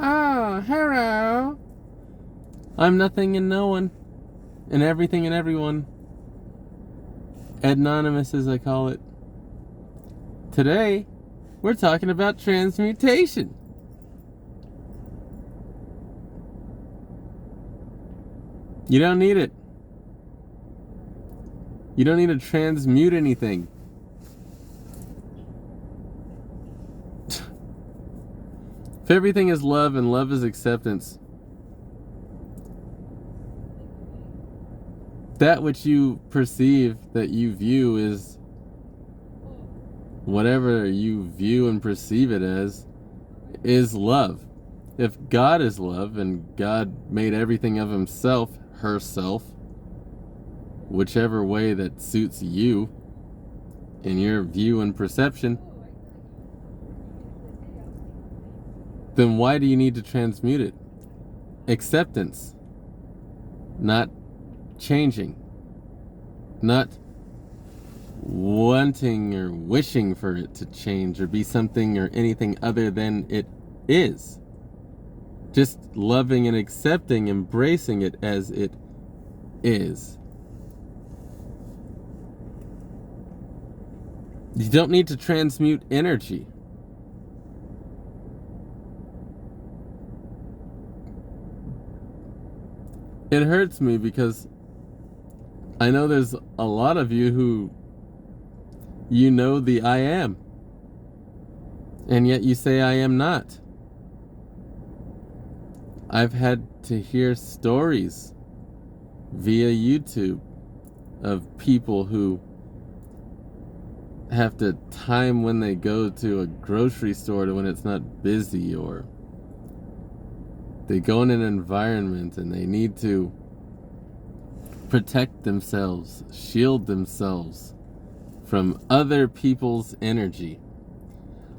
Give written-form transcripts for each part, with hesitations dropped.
Oh, hello. I'm nothing and no one, and everything and everyone. Anonymous, as I call it. Today, we're talking about transmutation. You don't need it. You don't need to transmute anything. If everything is love and love is acceptance, that which you perceive, that you view, is whatever you view and perceive it as, is love. If God is love and God made everything of himself, herself, whichever way that suits you in your view and perception, then why do you need to transmute it? Acceptance, not changing, not wanting or wishing for it to change or be something or anything other than it is. Just loving and accepting, embracing it as it is. You don't need to transmute energy. It hurts me because I know there's a lot of you who you know the I am, and yet you say I am not. I've had to hear stories via YouTube of people who have to time when they go to a grocery store to when it's not busy, or they go in an environment and they need to protect themselves, shield themselves from other people's energy.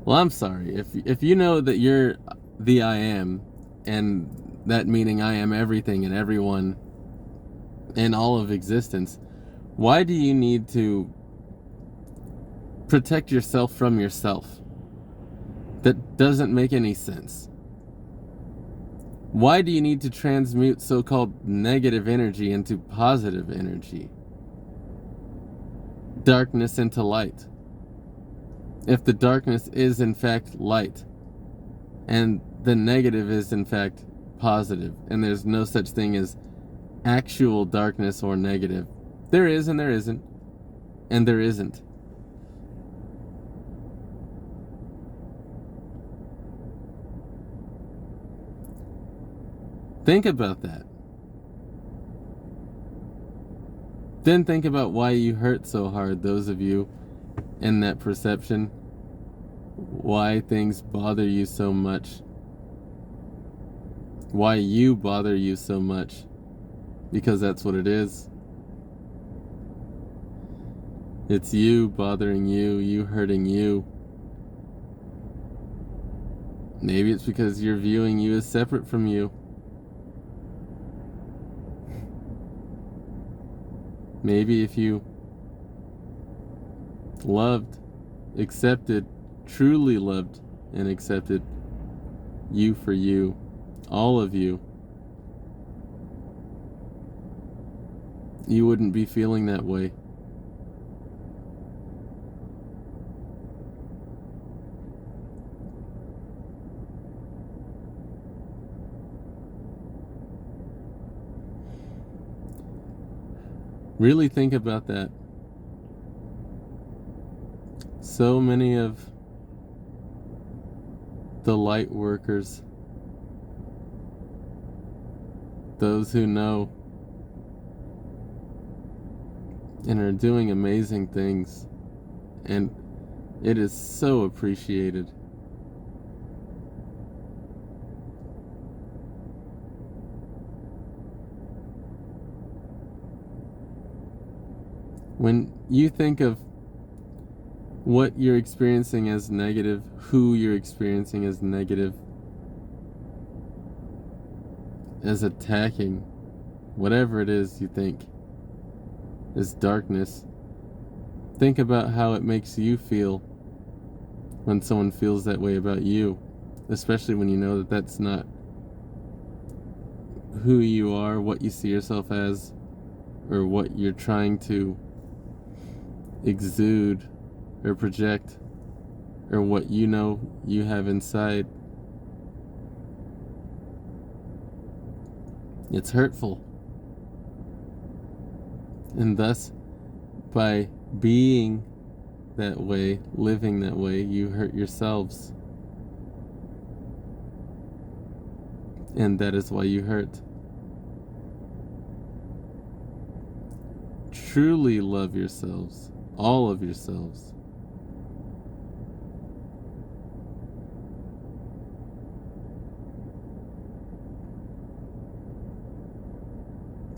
Well, I'm sorry. If you know that you're the I am, and that meaning I am everything and everyone in all of existence, why do you need to protect yourself from yourself? That doesn't make any sense. Why do you need to transmute so-called negative energy into positive energy? Darkness into light. If the darkness is in fact light, and the negative is in fact positive, and there's no such thing as actual darkness or negative. There is and there isn't, and there isn't. Think about that. Then think about why you hurt so hard, those of you in that perception. Why things bother you so much. Why you bother you so much. Because that's what it is. It's you bothering you, you hurting you. Maybe it's because you're viewing you as separate from you. Maybe if you loved, accepted, truly loved and accepted you for you, all of you, you wouldn't be feeling that way. Really think about that. So many of the light workers, those who know and are doing amazing things, and it is so appreciated. When you think of what you're experiencing as negative, who you're experiencing as negative, as attacking, whatever it is you think is darkness, think about how it makes you feel when someone feels that way about you. especially when you know that that's not who you are, what you see yourself as, or what you're trying to exude or project, or what you know you have inside. It's hurtful. And thus, by being that way, living that way, you hurt yourselves. And that is why you hurt. Truly love yourselves, all of yourselves.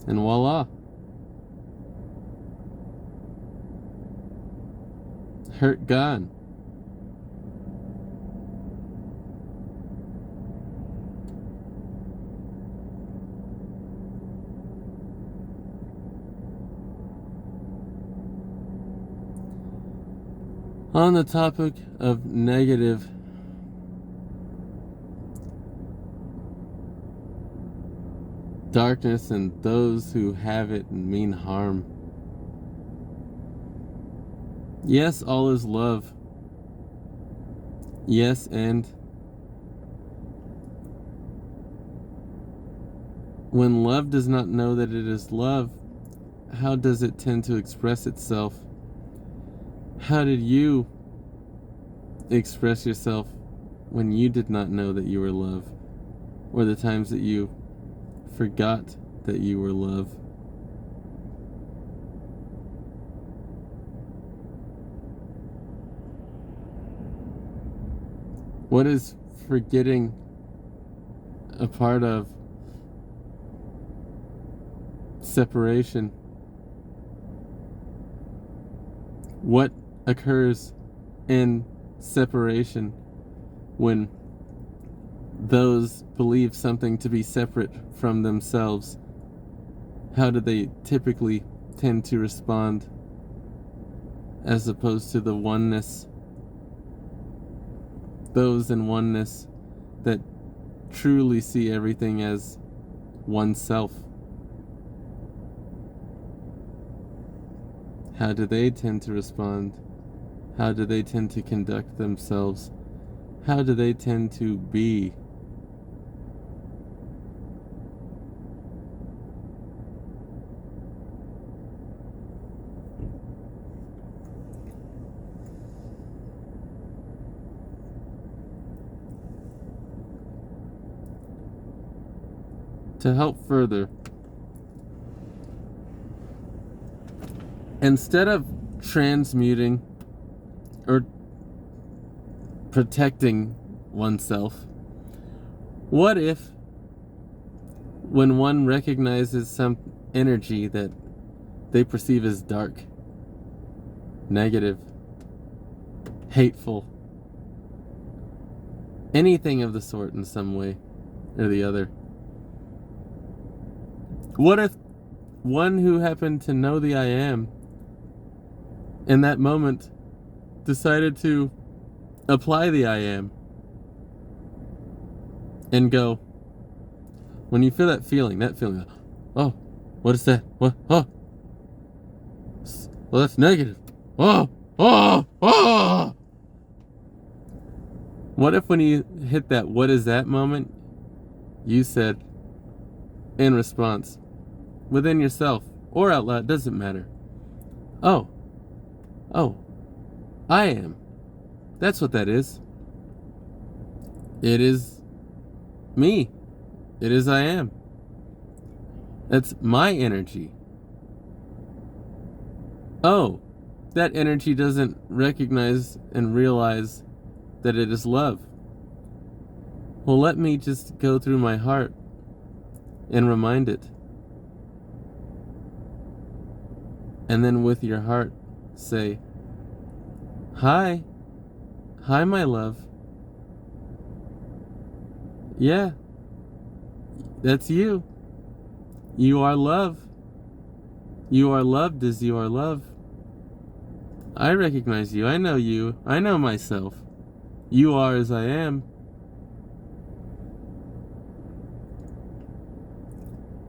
And voila. Hurt gone. On the topic of negative, darkness and those who have it and mean harm. Yes, all is love. Yes, and when love does not know that it is love, how does it tend to express itself? How did you express yourself when you did not know that you were love? Or the times that you forgot that you were love? What is forgetting a part of separation? What occurs in separation when those believe something to be separate from themselves? How do they typically tend to respond as opposed to the oneness? Those in oneness that truly see everything as oneself. How do they tend to respond? How do they tend to conduct themselves? How do they tend to be? To help further, instead of transmuting or protecting oneself, what if when one recognizes some energy that they perceive as dark, negative, hateful, anything of the sort in some way or the other, what if one who happened to know the I am in that moment decided to apply the I am and go, when you feel that feeling, oh, what is that? What? Oh, well, that's negative. Oh, oh, oh. What if when you hit that what is that moment, you said in response, within yourself or out loud, doesn't matter, oh, I am. That's what that is. It is me. It is I am. That's my energy. Oh, that energy doesn't recognize and realize that it is love. Well, let me just go through my heart and remind it. And then with your heart, say, hi, my love. Yeah, that's you. You are love. You are loved as you are love. I recognize you. I know you. I know myself. You are as I am.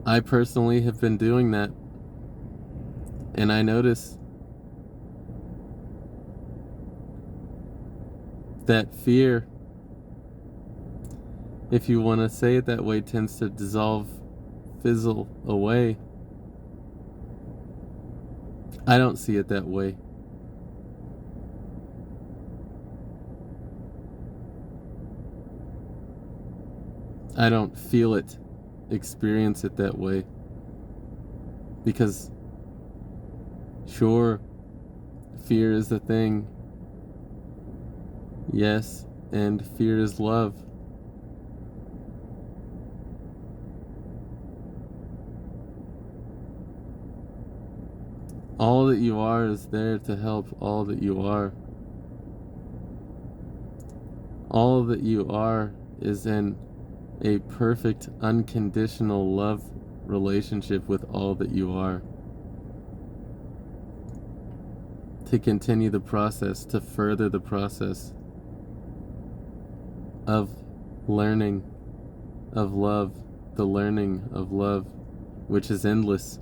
I personally have been doing that. And I notice that fear, if you want to say it that way, tends to dissolve, fizzle away. I don't see it that way. I don't feel it, experience it that way. Because, sure, fear is a thing. Yes, and fear is love. All that you are is there to help all that you are. All that you are is in a perfect, unconditional love relationship with all that you are. To continue the process, to further the process of learning of love, the learning of love, which is endless.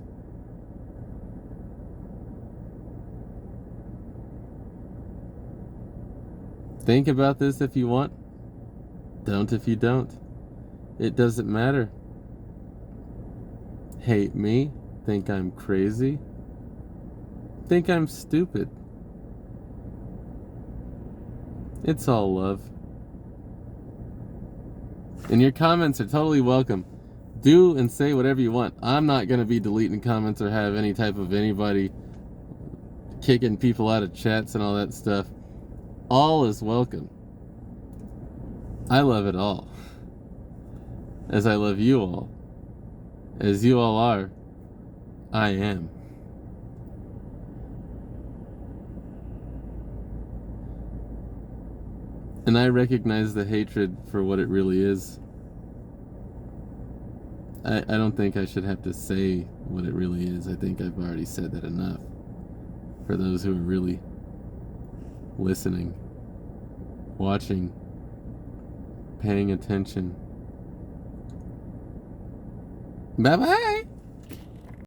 Think about this if you want. Don't if you don't. It doesn't matter. Hate me, think I'm crazy, think I'm stupid. It's all love. And your comments are totally welcome. Do and say whatever you want. I'm not going to be deleting comments or have any type of anybody kicking people out of chats and all that stuff. All is welcome. I love it all. As I love you all. As you all are, I am. And I recognize the hatred for what it really is. I don't think I should have to say what it really is. I think I've already said that enough. For those who are really listening, watching, paying attention. Bye-bye!